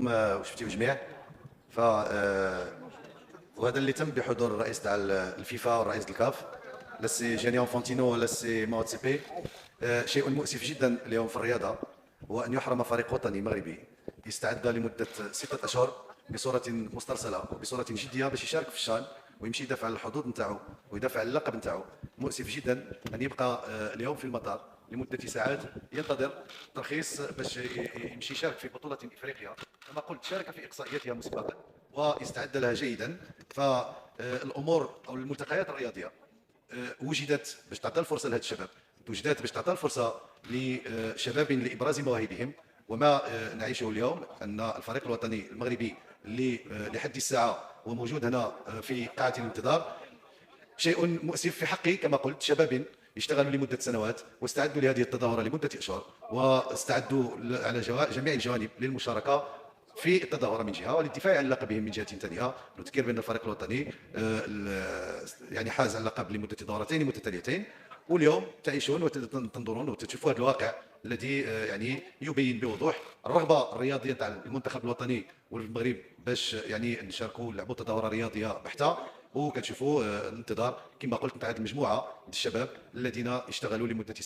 وشفتي جميع ف وهذا اللي تم بحضور الرئيس تاع الفيفا والرئيس الكاف، لا سي جيني انفانتينو ولا سي موتسيبي. شيء مؤسف جدا اليوم في الرياضه هو ان يحرم فريق وطني مغربي يستعد لمده 6 اشهر بصوره مسترسله وبصوره جديه باش يشارك في الشان ويمشي يدافع على الحظوظ نتاعو ويدافع على اللقب نتاعو. مؤسف جدا ان يبقى اليوم في المطار لمده ساعات ينتظر ترخيص باش يمشي يشارك في بطوله افريقيا. كما قلت شارك في اقصائياتها مسبقا واستعد لها جيدا. فالامور او الملتقيات الرياضيه وجدت باش تعطي الفرصه لهذا الشباب، وجدت باش تعطي الفرصه لشباب لابراز مواهبهم. وما نعيشه اليوم ان الفريق الوطني المغربي اللي لحد الساعه هو موجود هنا في قاعه الانتظار شيء مؤسف في حقي. كما قلت شباب اشتغلوا لمده سنوات واستعدوا لهذه التظاهره لمده اشهر واستعدوا على جميع الجوانب للمشاركه في التظاهره من جهه والدفاع عن لقبهم من جهه ثانيه. نذكر بان الفريق الوطني يعني حاز على اللقب لمده دورتين متتاليتين، واليوم تعيشون وتنظرون وتشوفوا هذا الواقع الذي يعني يبين بوضوح الرغبه الرياضيه تاع المنتخب الوطني والمغرب باش يعني نشاركوا نلعبوا تظاهره رياضيه بحته. وكتشوفوا الانتظار كما قلت نتاع هذه المجموعه الشباب الذين اشتغلوا لمده